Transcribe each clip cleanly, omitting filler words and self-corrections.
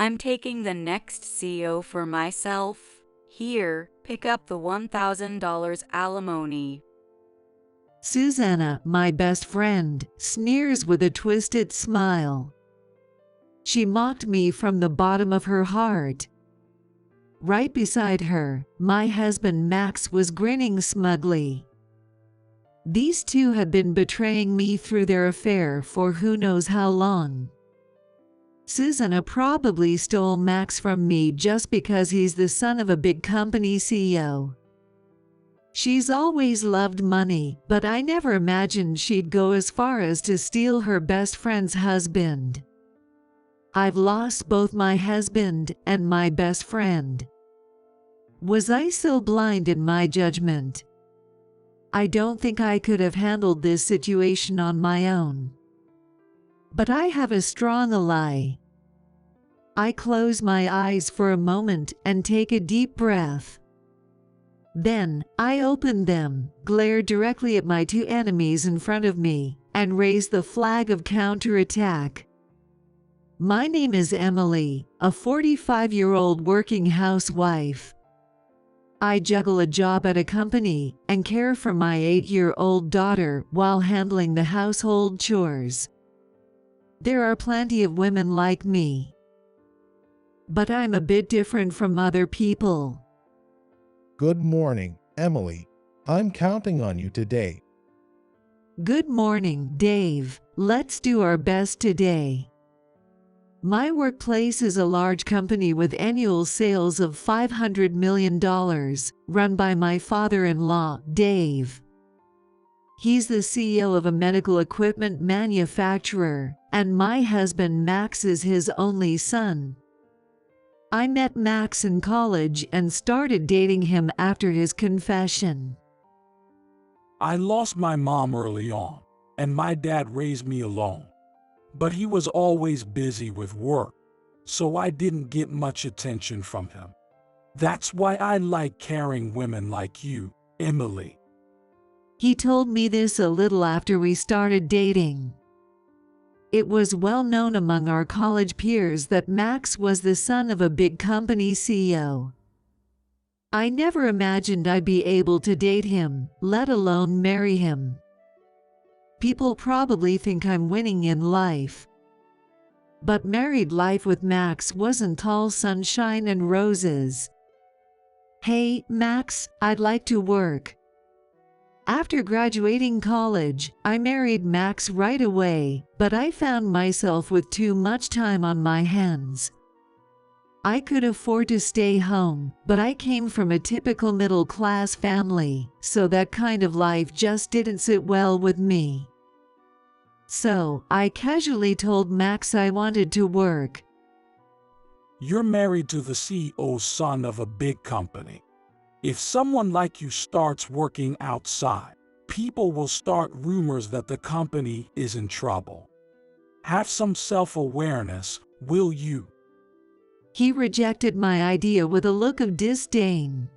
I'm taking the next CEO for myself. Here, pick up the $1,000 alimony. Susanna, my best friend, sneers with a twisted smile. She mocked me from the bottom of her heart. Right beside her, my husband Max was grinning smugly. These two had been betraying me through their affair for who knows how long. Susanna probably stole Max from me just because he's the son of a big company CEO. She's always loved money, but I never imagined she'd go as far as to steal her best friend's husband. I've lost both my husband and my best friend. Was I so blind in my judgment? I don't think I could have handled this situation on my own. But I have a strong ally. I close my eyes for a moment and take a deep breath. Then, I open them, glare directly at my two enemies in front of me, and raise the flag of counterattack. My name is Emily, a 45-year-old working housewife. I juggle a job at a company and care for my 8-year-old daughter while handling the household chores. There are plenty of women like me. But I'm a bit different from other people. Good morning, Emily. I'm counting on you today. Good morning, Dave. Let's do our best today. My workplace is a large company with annual sales of $500 million, run by my father-in-law, Dave. He's the CEO of a medical equipment manufacturer, and my husband Max is his only son. I met Max in college and started dating him after his confession. I lost my mom early on, and my dad raised me alone. But he was always busy with work, so I didn't get much attention from him. That's why I like caring women like you, Emily. He told me this a little after we started dating. It was well known among our college peers that Max was the son of a big company CEO. I never imagined I'd be able to date him, let alone marry him. People probably think I'm winning in life. But married life with Max wasn't all sunshine and roses. Hey, Max, I'd like to work. After graduating college, I married Max right away, but I found myself with too much time on my hands. I could afford to stay home, but I came from a typical middle-class family, so that kind of life just didn't sit well with me. So, I casually told Max I wanted to work. You're married to the CEO's son of a big company. If someone like you starts working outside, people will start rumors that the company is in trouble. Have some self-awareness, will you? He rejected my idea with a look of disdain.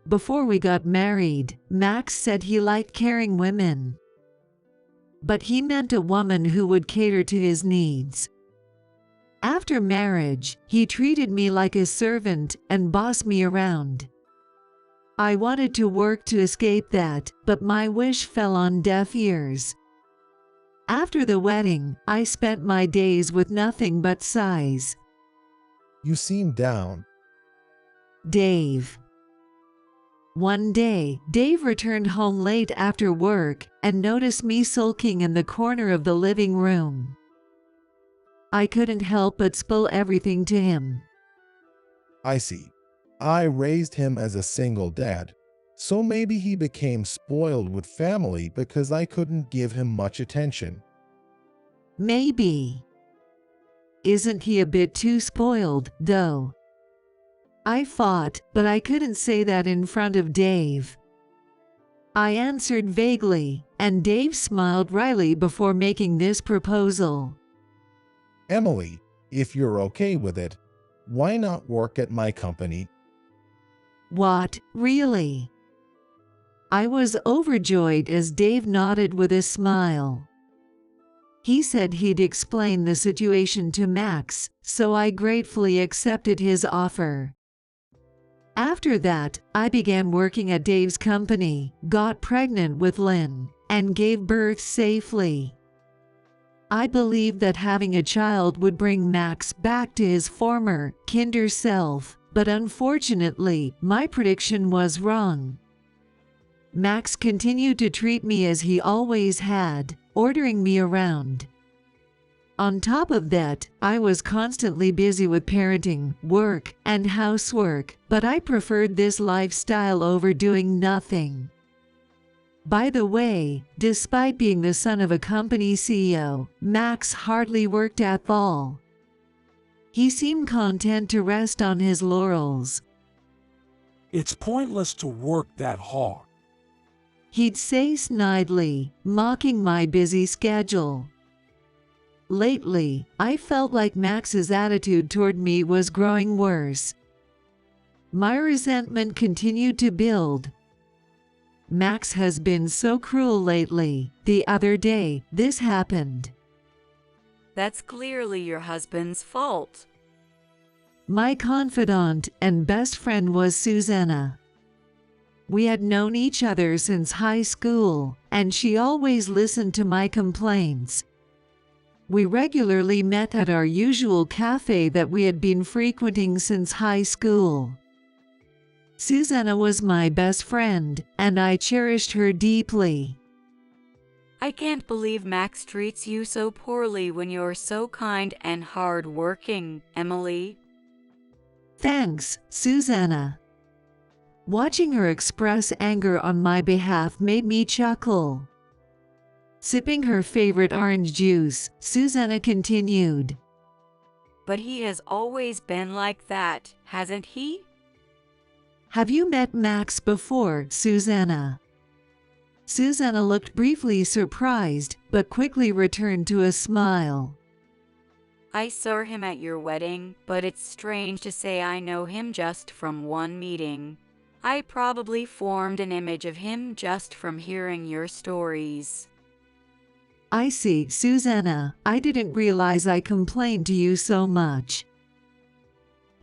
Before we got married, Max said he liked caring women. But he meant a woman who would cater to his needs. After marriage, he treated me like a servant and bossed me around. I wanted to work to escape that, but my wish fell on deaf ears. After the wedding, I spent my days with nothing but sighs. You seem down. Dave. One day, Dave returned home late after work and noticed me sulking in the corner of the living room. I couldn't help but spill everything to him. I see. I raised him as a single dad, so maybe he became spoiled with family because I couldn't give him much attention. Maybe. Isn't he a bit too spoiled, though? I fought, but I couldn't say that in front of Dave. I answered vaguely, and Dave smiled wryly before making this proposal. Emily, if you're okay with it, why not work at my company? What, really? I was overjoyed as Dave nodded with a smile. He said he'd explain the situation to Max, so I gratefully accepted his offer. After that, I began working at Dave's company, got pregnant with Lynn, and gave birth safely. I believed that having a child would bring Max back to his former, kinder self, but unfortunately, my prediction was wrong. Max continued to treat me as he always had, ordering me around. On top of that, I was constantly busy with parenting, work, and housework, but I preferred this lifestyle over doing nothing. By the way, despite being the son of a company CEO, Max hardly worked at all. He seemed content to rest on his laurels. It's pointless to work that hard. He'd say snidely, mocking my busy schedule. Lately, I felt like Max's attitude toward me was growing worse. My resentment continued to build. Max has been so cruel lately. The other day, this happened. That's clearly your husband's fault. My confidant and best friend was Susanna. We had known each other since high school, and she always listened to my complaints. We regularly met at our usual cafe that we had been frequenting since high school. Susanna was my best friend, and I cherished her deeply. I can't believe Max treats you so poorly when you're so kind and hard-working, Emily. Thanks, Susanna. Watching her express anger on my behalf made me chuckle. Sipping her favorite orange juice, Susanna continued. But he has always been like that, hasn't he? Have you met Max before, Susanna? Susanna looked briefly surprised, but quickly returned to a smile. I saw him at your wedding, but it's strange to say I know him just from one meeting. I probably formed an image of him just from hearing your stories. I see, Susanna. I didn't realize I complained to you so much.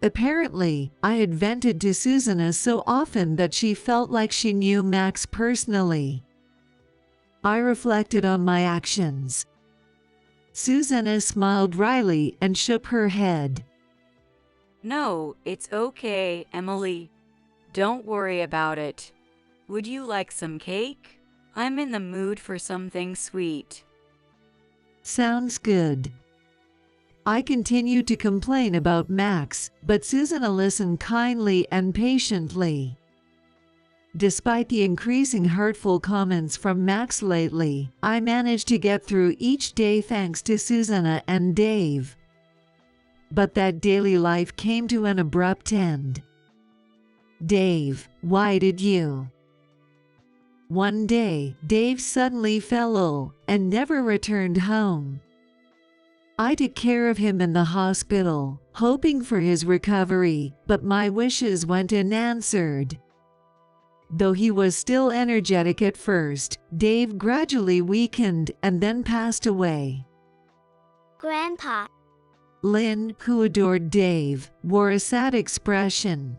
Apparently, I had vented to Susanna so often that she felt like she knew Max personally. I reflected on my actions. Susanna smiled wryly and shook her head. No, it's okay, Emily. Don't worry about it. Would you like some cake? I'm in the mood for something sweet. Sounds good. I continued to complain about Max, but Susanna listened kindly and patiently. Despite the increasing hurtful comments from Max lately, I managed to get through each day thanks to Susanna and Dave. But that daily life came to an abrupt end. Dave, why did you? One day, Dave suddenly fell ill and never returned home. I took care of him in the hospital, hoping for his recovery, but my wishes went unanswered. Though he was still energetic at first, Dave gradually weakened and then passed away. Grandpa. Lynn, who adored Dave, wore a sad expression.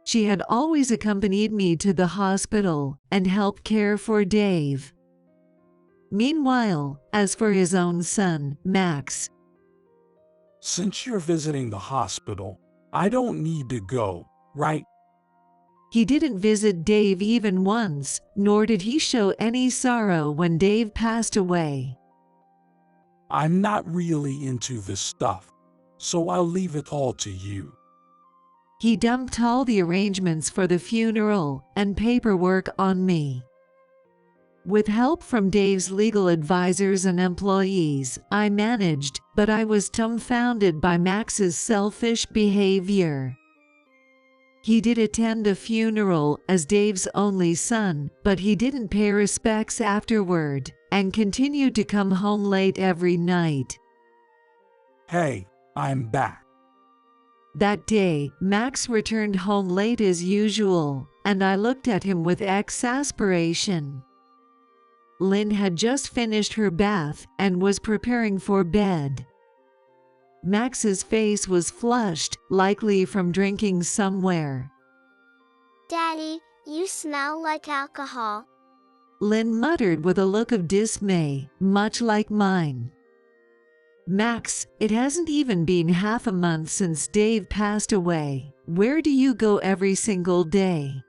She had always accompanied me to the hospital and helped care for Dave. Meanwhile, as for his own son, Max. Since you're visiting the hospital, I don't need to go, right? He didn't visit Dave even once, nor did he show any sorrow when Dave passed away. I'm not really into this stuff, so I'll leave it all to you. He dumped all the arrangements for the funeral and paperwork on me. With help from Dave's legal advisors and employees, I managed, but I was dumbfounded by Max's selfish behavior. He did attend a funeral as Dave's only son, but he didn't pay respects afterward and continued to come home late every night. Hey, I'm back. That day, Max returned home late as usual, and I looked at him with exasperation. Lynn had just finished her bath and was preparing for bed. Max's face was flushed, likely from drinking somewhere. Daddy, you smell like alcohol. Lynn muttered with a look of dismay, much like mine. Max, it hasn't even been half a month since Dave passed away. Where do you go every single day?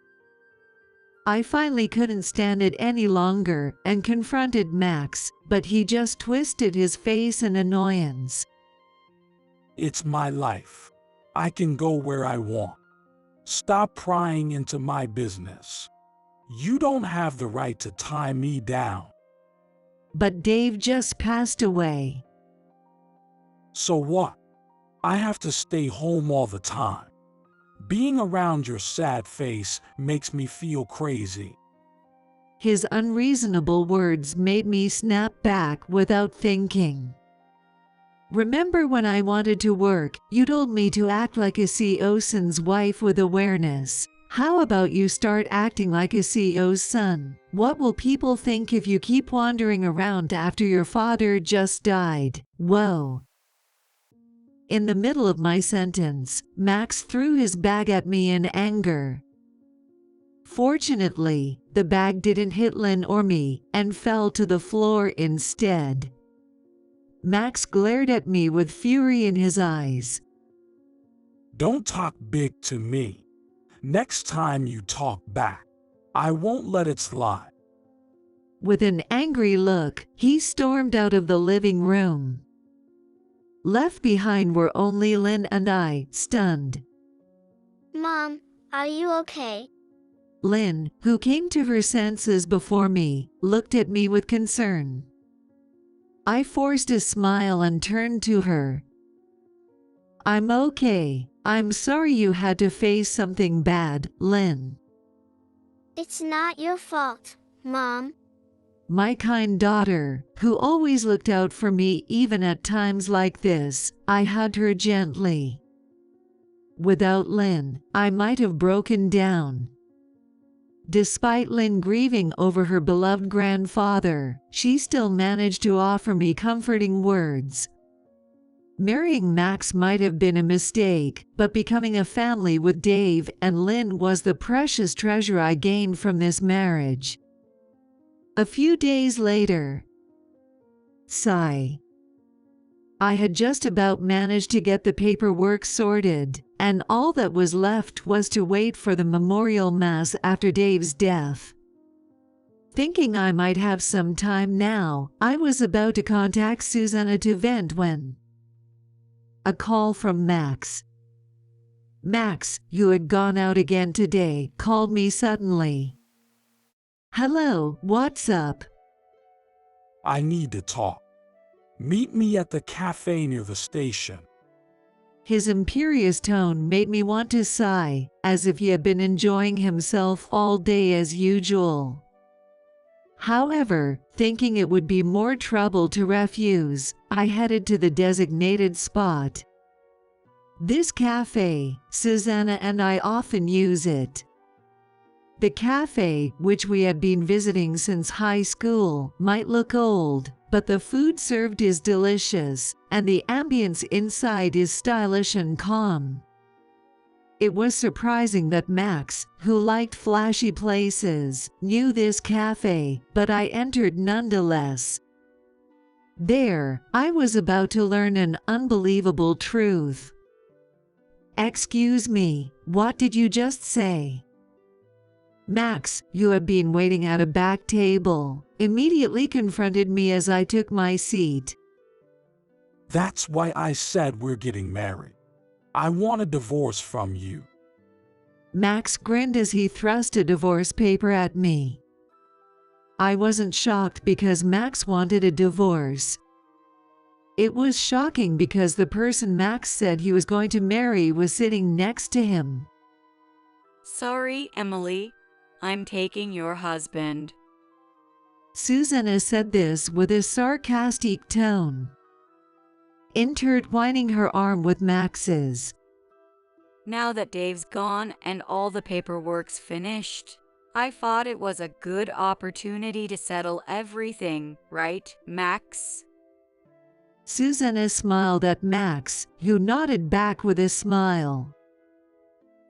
I finally couldn't stand it any longer and confronted Max, but he just twisted his face in annoyance. It's my life. I can go where I want. Stop prying into my business. You don't have the right to tie me down. But Dave just passed away. So what? I have to stay home all the time. Being around your sad face makes me feel crazy. His unreasonable words made me snap back without thinking. Remember when I wanted to work, you told me to act like a CEO's wife with awareness. How about you start acting like a CEO's son? What will people think if you keep wandering around after your father just died? Whoa. In the middle of my sentence, Max threw his bag at me in anger. Fortunately, the bag didn't hit Lynn or me and fell to the floor instead. Max glared at me with fury in his eyes. Don't talk big to me. Next time you talk back, I won't let it slide. With an angry look, he stormed out of the living room. Left behind were only Lynn and I, stunned. Mom, are you okay? Lynn, who came to her senses before me, looked at me with concern. I forced a smile and turned to her. I'm okay. I'm sorry you had to face something bad, Lynn. It's not your fault, Mom. My kind daughter, who always looked out for me even at times like this, I hugged her gently. Without Lynn, I might have broken down. Despite Lynn grieving over her beloved grandfather, she still managed to offer me comforting words. Marrying Max might have been a mistake, but becoming a family with Dave and Lynn was the precious treasure I gained from this marriage. A few days later, sigh. I had just about managed to get the paperwork sorted, and all that was left was to wait for the memorial mass after Dave's death. Thinking I might have some time now, I was about to contact Susanna to vent when a call from Max. Max, you had gone out again today, called me suddenly. Hello, what's up? I need to talk. Meet me at the cafe near the station. His imperious tone made me want to sigh, as if he had been enjoying himself all day as usual. However, thinking it would be more trouble to refuse, I headed to the designated spot. This cafe, Susanna and I often use it. The cafe, which we had been visiting since high school, might look old, but the food served is delicious, and the ambience inside is stylish and calm. It was surprising that Max, who liked flashy places, knew this cafe, but I entered nonetheless. There, I was about to learn an unbelievable truth. Excuse me, what did you just say? Max, you had been waiting at a back table, immediately confronted me as I took my seat. That's why I said we're getting married. I want a divorce from you. Max grinned as he thrust a divorce paper at me. I wasn't shocked because Max wanted a divorce. It was shocking because the person Max said he was going to marry was sitting next to him. Sorry, Emily. I'm taking your husband. Susanna said this with a sarcastic tone, intertwining her arm with Max's. Now that Dave's gone and all the paperwork's finished, I thought it was a good opportunity to settle everything, right, Max? Susanna smiled at Max, who nodded back with a smile.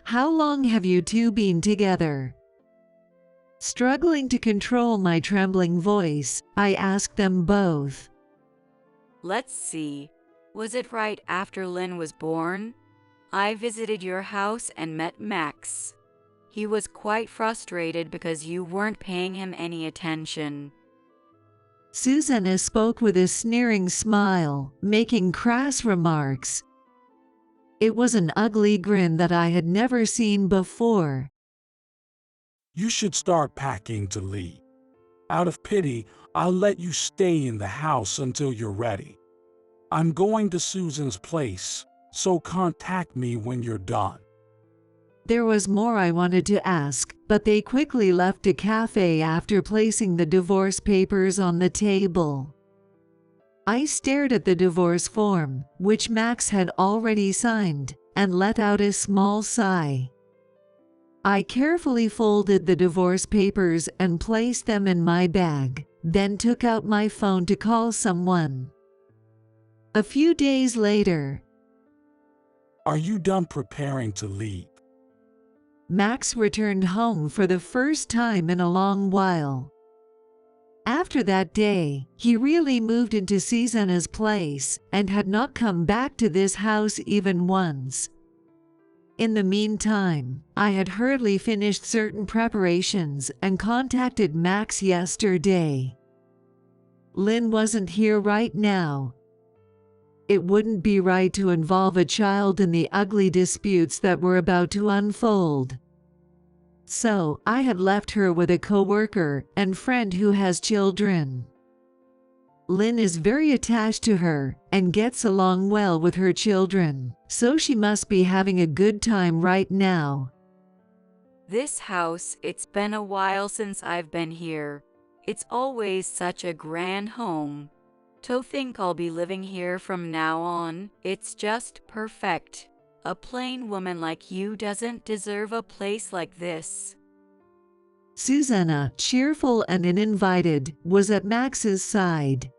How long have you two been together? Struggling to control my trembling voice, I asked them both. Let's see. Was it right after Lynn was born? I visited your house and met Max. He was quite frustrated because you weren't paying him any attention. Susanna spoke with a sneering smile, making crass remarks. It was an ugly grin that I had never seen before. You should start packing to leave. Out of pity, I'll let you stay in the house until you're ready. I'm going to Susan's place, so contact me when you're done. There was more I wanted to ask, but they quickly left a cafe after placing the divorce papers on the table. I stared at the divorce form, which Max had already signed, and let out a small sigh. I carefully folded the divorce papers and placed them in my bag, then took out my phone to call someone. A few days later, Are you done preparing to leave? Max returned home for the first time in a long while. After that day, he really moved into Susanna's place and had not come back to this house even once. In the meantime, I had hurriedly finished certain preparations and contacted Max yesterday. Lynn wasn't here right now. It wouldn't be right to involve a child in the ugly disputes that were about to unfold. So, I had left her with a coworker and friend who has children. Lynn is very attached to her and gets along well with her children, so she must be having a good time right now. This house, it's been a while since I've been here. It's always such a grand home. To think I'll be living here from now on, it's just perfect. A plain woman like you doesn't deserve a place like this. Susanna, cheerful and uninvited, was at Max's side.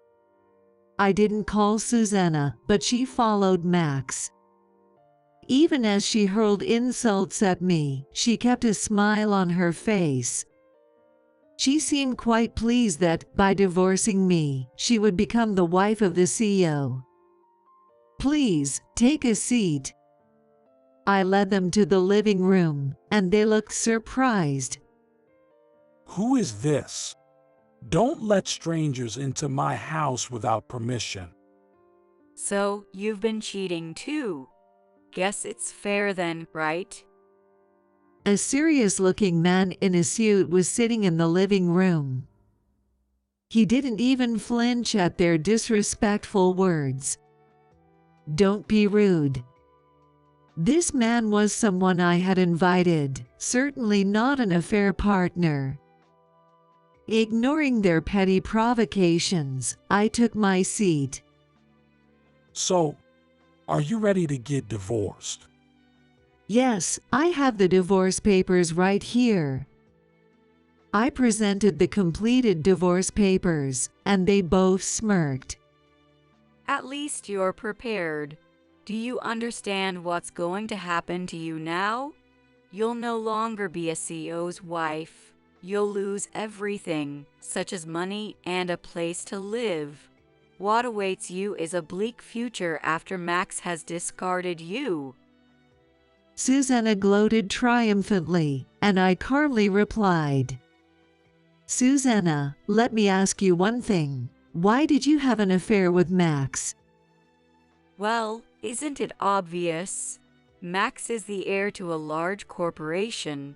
I didn't call Susanna, but she followed Max. Even as she hurled insults at me, she kept a smile on her face. She seemed quite pleased that, by divorcing me, she would become the wife of the CEO. Please, take a seat. I led them to the living room, and they looked surprised. Who is this? Don't let strangers into my house without permission. So, you've been cheating too. Guess it's fair then, right? A serious-looking man in a suit was sitting in the living room. He didn't even flinch at their disrespectful words. Don't be rude. This man was someone I had invited, certainly not an affair partner. Ignoring their petty provocations, I took my seat. So, are you ready to get divorced? Yes, I have the divorce papers right here. I presented the completed divorce papers, and they both smirked. At least you're prepared. Do you understand what's going to happen to you now? You'll no longer be a CEO's wife. You'll lose everything, such as money and a place to live. What awaits you is a bleak future after Max has discarded you. Susanna gloated triumphantly, and I calmly replied, Susanna, let me ask you one thing. Why did you have an affair with Max? Well, isn't it obvious? Max is the heir to a large corporation.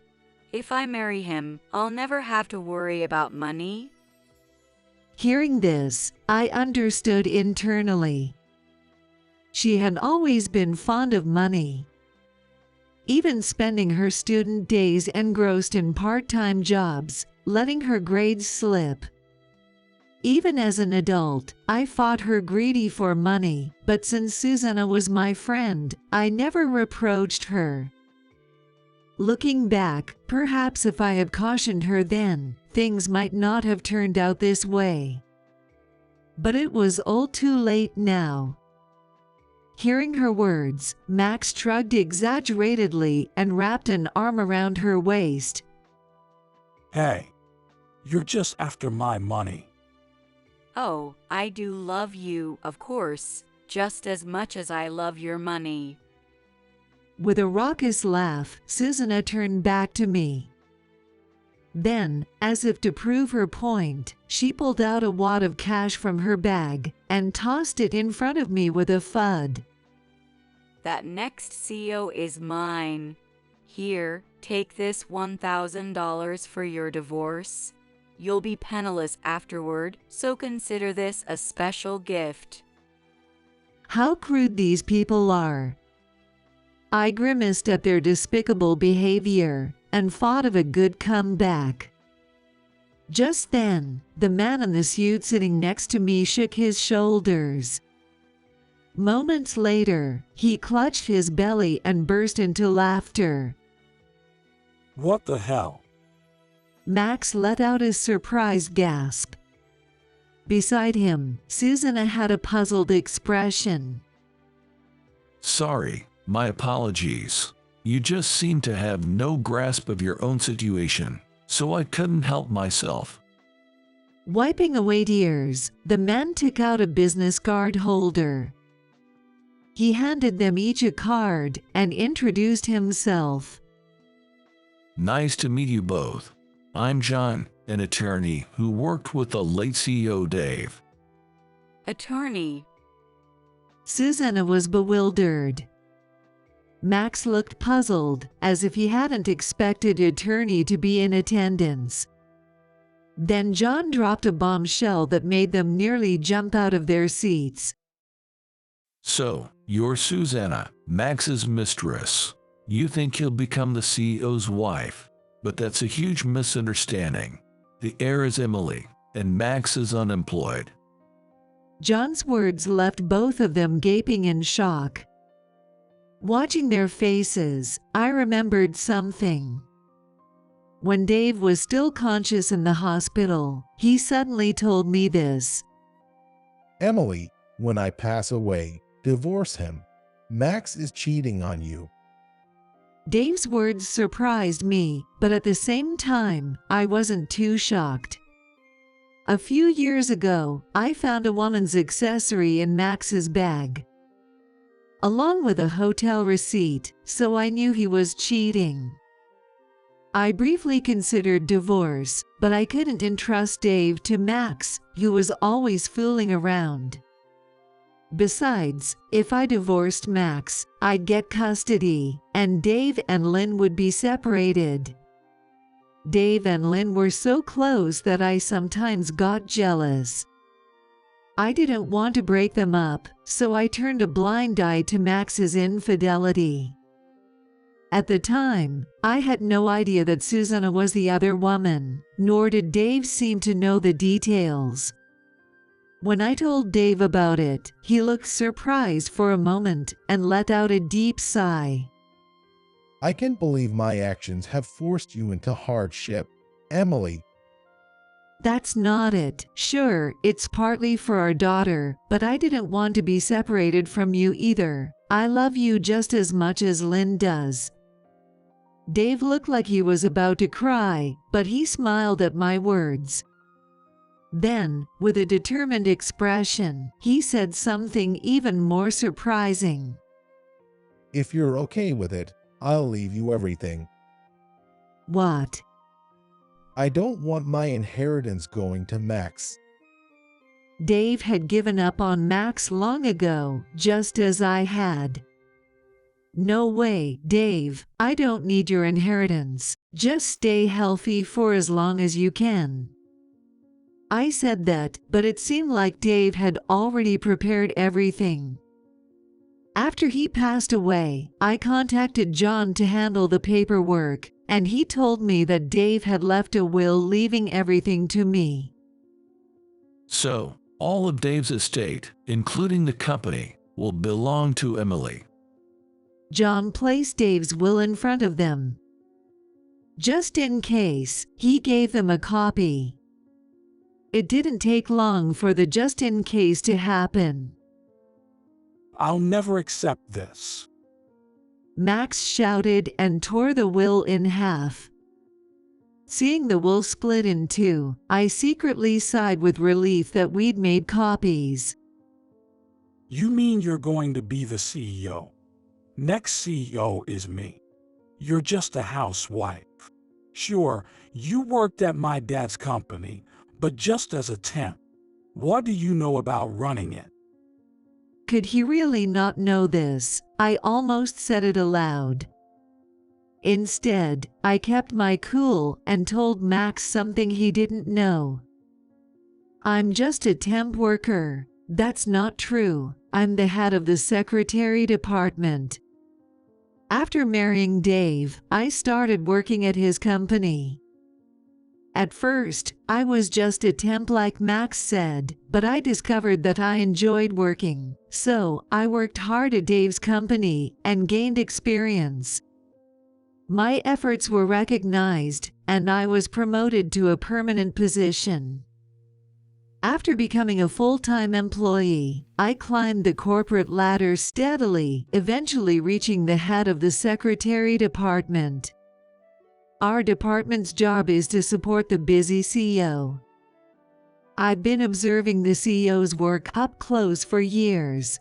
If I marry him, I'll never have to worry about money. Hearing this, I understood internally. She had always been fond of money. Even spending her student days engrossed in part-time jobs, letting her grades slip. Even as an adult, I fought her greedy for money, but since Susanna was my friend, I never reproached her. Looking back, perhaps if I had cautioned her then, things might not have turned out this way. But it was all too late now. Hearing her words, Max shrugged exaggeratedly and wrapped an arm around her waist. Hey, you're just after my money. Oh, I do love you, of course, just as much as I love your money. With a raucous laugh, Susanna turned back to me. Then, as if to prove her point, she pulled out a wad of cash from her bag and tossed it in front of me with a thud. That next CO is mine. Here, take this $1,000 for your divorce. You'll be penniless afterward, so consider this a special gift. How crude these people are. I grimaced at their despicable behavior and thought of a good comeback. Just then, the man in the suit sitting next to me shook his shoulders. Moments later, he clutched his belly and burst into laughter. What the hell? Max let out a surprised gasp. Beside him, Susanna had a puzzled expression. Sorry, my apologies. You just seem to have no grasp of your own situation, so I couldn't help myself. Wiping away tears, the man took out a business card holder. He handed them each a card and introduced himself. Nice to meet you both. I'm John, an attorney who worked with the late CEO Dave. Attorney. Susanna was bewildered. Max looked puzzled, as if he hadn't expected attorney to be in attendance. Then John dropped a bombshell that made them nearly jump out of their seats. So, you're Susanna, Max's mistress. You think he'll become the CEO's wife, but that's a huge misunderstanding. The heir is Emily, and Max is unemployed. John's words left both of them gaping in shock. Watching their faces, I remembered something. When Dave was still conscious in the hospital, he suddenly told me this. Emily, when I pass away, divorce him. Max is cheating on you. Dave's words surprised me, but at the same time, I wasn't too shocked. A few years ago, I found a woman's accessory in Max's bag, along with a hotel receipt, so I knew he was cheating. I briefly considered divorce, but I couldn't entrust Dave to Max, who was always fooling around. Besides, if I divorced Max, I'd get custody, and Dave and Lynn would be separated. Dave and Lynn were so close that I sometimes got jealous. I didn't want to break them up, so I turned a blind eye to Max's infidelity. At the time, I had no idea that Susanna was the other woman, nor did Dave seem to know the details. When I told Dave about it, he looked surprised for a moment and let out a deep sigh. I can't believe my actions have forced you into hardship, Emily. That's not it. Sure, it's partly for our daughter, but I didn't want to be separated from you either. I love you just as much as Lynn does. Dave looked like he was about to cry, but he smiled at my words. Then, with a determined expression, he said something even more surprising. If you're okay with it, I'll leave you everything. What? I don't want my inheritance going to Max. Dave had given up on Max long ago, just as I had. No way, Dave, I don't need your inheritance. Just stay healthy for as long as you can. I said that, but it seemed like Dave had already prepared everything. After he passed away, I contacted John to handle the paperwork, and he told me that Dave had left a will leaving everything to me. So, all of Dave's estate, including the company, will belong to Emily. John placed Dave's will in front of them. Just in case, he gave them a copy. It didn't take long for the just in case to happen. I'll never accept this. Max shouted and tore the will in half. Seeing the will split in two, I secretly sighed with relief that we'd made copies. You mean you're going to be the CEO? Next CEO is me. You're just a housewife. Sure, you worked at my dad's company, but just as a temp. What do you know about running it? Could he really not know this? I almost said it aloud. Instead, I kept my cool and told Max something he didn't know. I'm just a temp worker. That's not true. I'm the head of the secretary department. After marrying Dave, I started working at his company. At first, I was just a temp like Max said, but I discovered that I enjoyed working, so I worked hard at Dave's company and gained experience. My efforts were recognized, and I was promoted to a permanent position. After becoming a full-time employee, I climbed the corporate ladder steadily, eventually reaching the head of the secretary department. Our department's job is to support the busy CEO. I've been observing the CEO's work up close for years.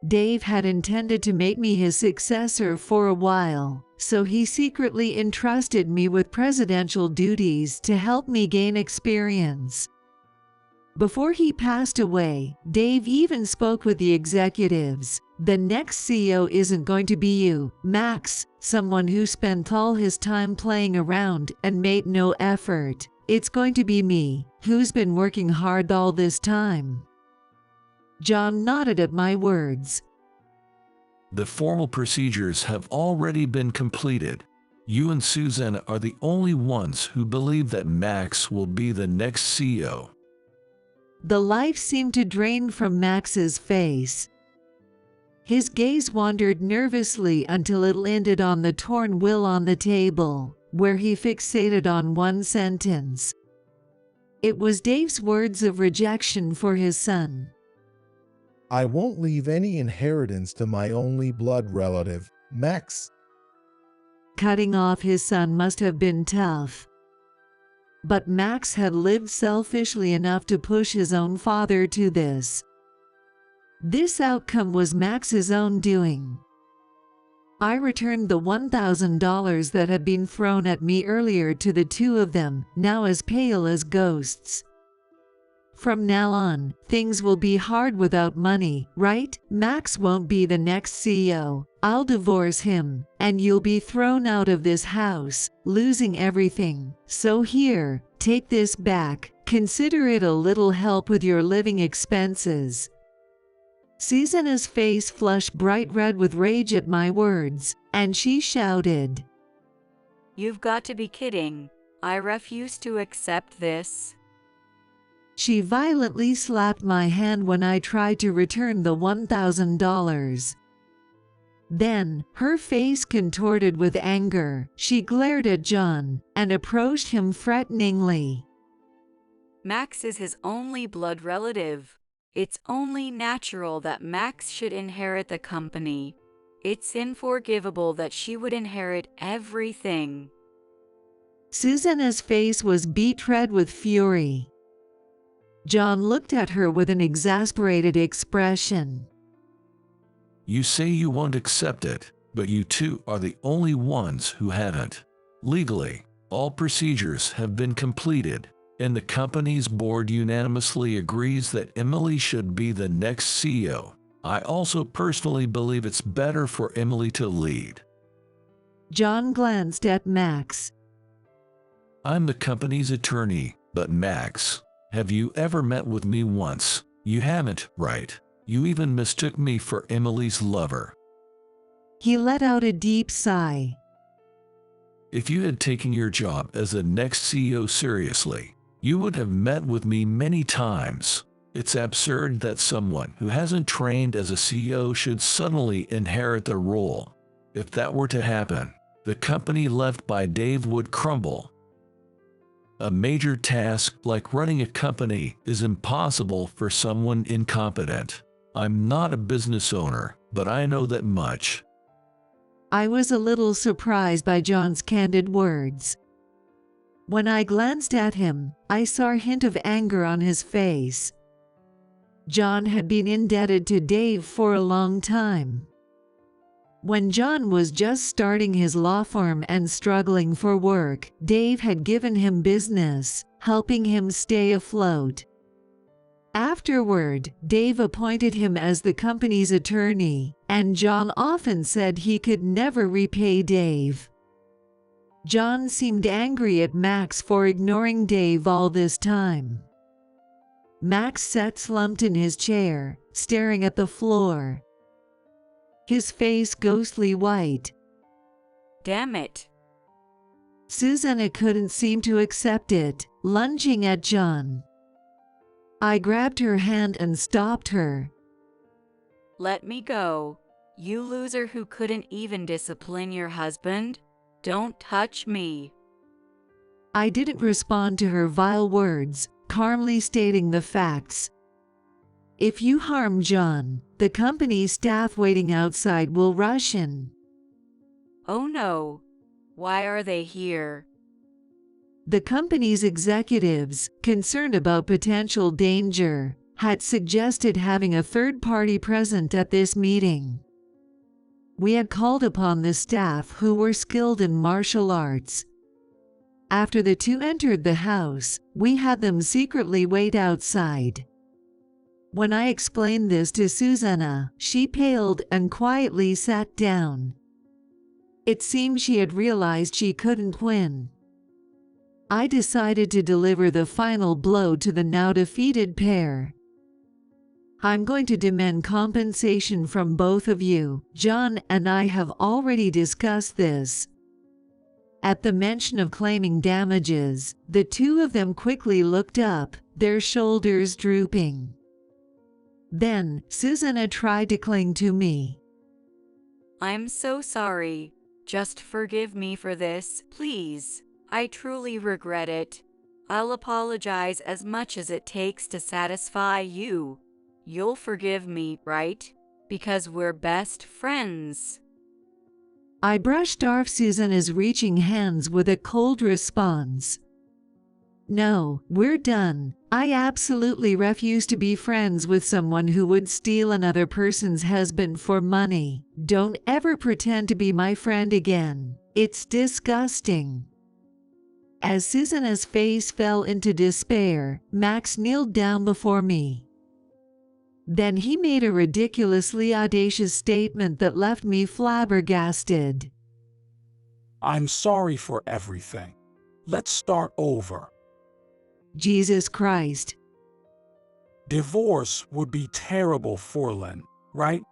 Dave had intended to make me his successor for a while, so he secretly entrusted me with presidential duties to help me gain experience. Before he passed away, Dave even spoke with the executives. The next CEO isn't going to be you, Max, someone who spent all his time playing around and made no effort. It's going to be me, who's been working hard all this time. John nodded at my words. The formal procedures have already been completed. You and Susanna are the only ones who believe that Max will be the next CEO. The life seemed to drain from Max's face. His gaze wandered nervously until it landed on the torn will on the table, where he fixated on one sentence. It was Dave's words of rejection for his son. I won't leave any inheritance to my only blood relative, Max. Cutting off his son must have been tough. But Max had lived selfishly enough to push his own father to this. This outcome was Max's own doing. I returned the $1,000 that had been thrown at me earlier to the two of them, now as pale as ghosts. From now on, things will be hard without money, right? Max won't be the next CEO. I'll divorce him, and you'll be thrown out of this house, losing everything. So here, take this back. Consider it a little help with your living expenses. Susanna's face flushed bright red with rage at my words, and she shouted, You've got to be kidding. I refuse to accept this. She violently slapped my hand when I tried to return the $1,000. Then, her face contorted with anger, she glared at John and approached him threateningly. Max is his only blood relative. It's only natural that Max should inherit the company. It's unforgivable that she would inherit everything. Susanna's face was beet red with fury. John looked at her with an exasperated expression. You say you won't accept it, but you two are the only ones who haven't. Legally, all procedures have been completed, and the company's board unanimously agrees that Emily should be the next CEO. I also personally believe it's better for Emily to lead. John glanced at Max. I'm the company's attorney, but Max, have you ever met with me once? You haven't, right? You even mistook me for Emily's lover. He let out a deep sigh. If you had taken your job as the next CEO seriously, you would have met with me many times. It's absurd that someone who hasn't trained as a CEO should suddenly inherit the role. If that were to happen, the company left by Dave would crumble. A major task like running a company is impossible for someone incompetent. I'm not a business owner, but I know that much. I was a little surprised by John's candid words. When I glanced at him, I saw a hint of anger on his face. John had been indebted to Dave for a long time. When John was just starting his law firm and struggling for work, Dave had given him business, helping him stay afloat. Afterward, Dave appointed him as the company's attorney, and John often said he could never repay Dave. John seemed angry at Max for ignoring Dave all this time. Max sat slumped in his chair, staring at the floor. His face ghostly white. Damn it. Susanna couldn't seem to accept it, lunging at John. I grabbed her hand and stopped her. Let me go. You loser who couldn't even discipline your husband. Don't touch me. I didn't respond to her vile words, calmly stating the facts. If you harm John, the company staff waiting outside will rush in. Oh no. Why are they here? The company's executives, concerned about potential danger, had suggested having a third party present at this meeting. We had called upon the staff who were skilled in martial arts. After the two entered the house, we had them secretly wait outside. When I explained this to Susanna, she paled and quietly sat down. It seemed she had realized she couldn't win. I decided to deliver the final blow to the now defeated pair. I'm going to demand compensation from both of you. John and I have already discussed this. At the mention of claiming damages, the two of them quickly looked up, their shoulders drooping. Then, Susanna tried to cling to me. I'm so sorry. Just forgive me for this, please. I truly regret it. I'll apologize as much as it takes to satisfy you. You'll forgive me, right? Because we're best friends. I brushed off Susanna's reaching hands with a cold response. No, we're done. I absolutely refuse to be friends with someone who would steal another person's husband for money. Don't ever pretend to be my friend again. It's disgusting. As Susanna's face fell into despair, Max kneeled down before me. Then he made a ridiculously audacious statement that left me flabbergasted. I'm sorry for everything. Let's start over. Jesus Christ. Divorce would be terrible for Lynn, right?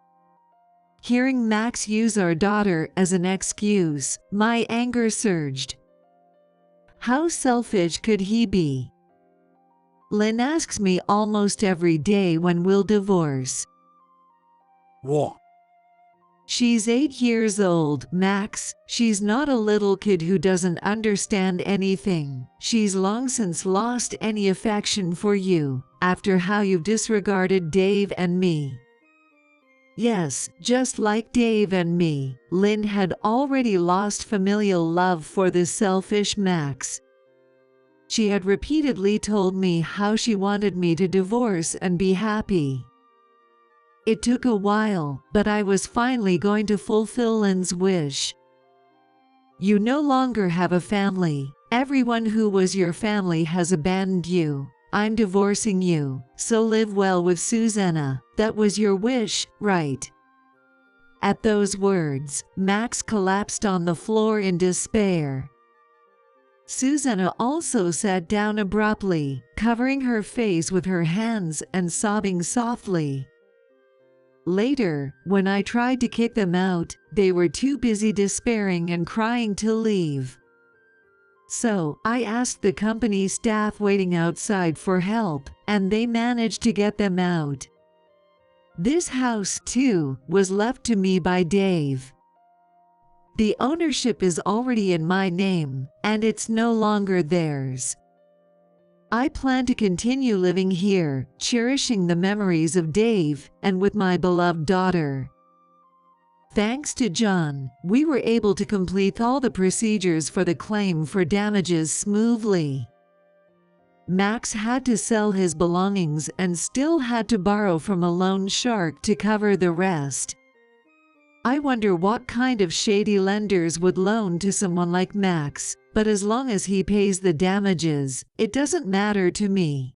Hearing Max use our daughter as an excuse, my anger surged. How selfish could he be? Lynn asks me almost every day when we'll divorce. What? She's 8 years old, Max. She's not a little kid who doesn't understand anything. She's long since lost any affection for you, after how you've disregarded Dave and me. Yes, just like Dave and me, Lynn had already lost familial love for the selfish Max. She had repeatedly told me how she wanted me to divorce and be happy. It took a while, but I was finally going to fulfill Lynn's wish. You no longer have a family. Everyone who was your family has abandoned you. I'm divorcing you, so live well with Susanna. That was your wish, right? At those words, Max collapsed on the floor in despair. Susanna also sat down abruptly, covering her face with her hands and sobbing softly. Later, when I tried to kick them out, they were too busy despairing and crying to leave. So, I asked the company staff waiting outside for help, and they managed to get them out. This house, too, was left to me by Dave. The ownership is already in my name, and it's no longer theirs. I plan to continue living here, cherishing the memories of Dave and with my beloved daughter. Thanks to John, we were able to complete all the procedures for the claim for damages smoothly. Max had to sell his belongings and still had to borrow from a loan shark to cover the rest. I wonder what kind of shady lenders would loan to someone like Max, but as long as he pays the damages, it doesn't matter to me.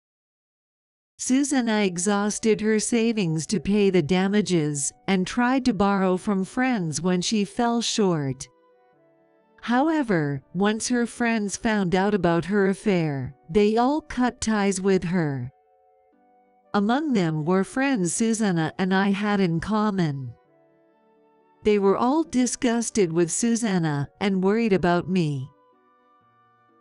Susanna exhausted her savings to pay the damages and tried to borrow from friends when she fell short. However, once her friends found out about her affair, they all cut ties with her. Among them were friends Susanna and I had in common. They were all disgusted with Susanna and worried about me.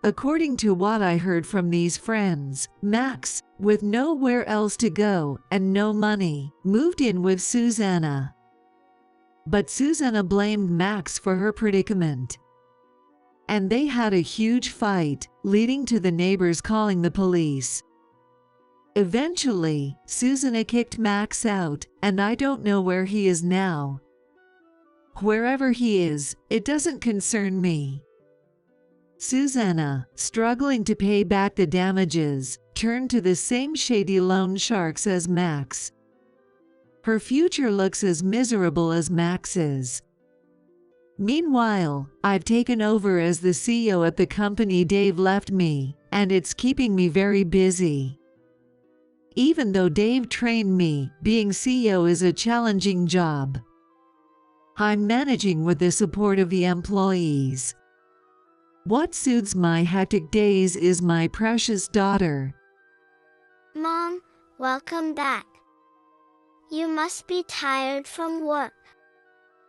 According to what I heard from these friends, Max, with nowhere else to go and no money, moved in with Susanna. But Susanna blamed Max for her predicament. And they had a huge fight, leading to the neighbors calling the police. Eventually, Susanna kicked Max out, and I don't know where he is now. Wherever he is, it doesn't concern me. Susanna, struggling to pay back the damages, turned to the same shady loan sharks as Max. Her future looks as miserable as Max's. Meanwhile, I've taken over as the CEO at the company Dave left me, and it's keeping me very busy. Even though Dave trained me, being CEO is a challenging job. I'm managing with the support of the employees. What suits my hectic days is my precious daughter. Mom, welcome back. You must be tired from work.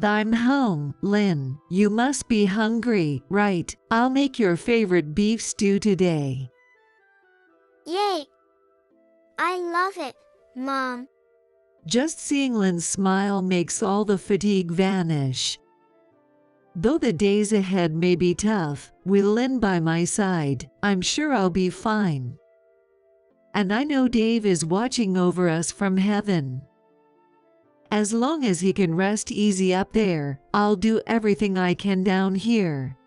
I'm home, Lynn. You must be hungry, right? I'll make your favorite beef stew today. Yay! I love it, Mom. Just seeing Lynn's smile makes all the fatigue vanish. Though the days ahead may be tough, with Lynn by my side, I'm sure I'll be fine. And I know Dave is watching over us from heaven. As long as he can rest easy up there, I'll do everything I can down here.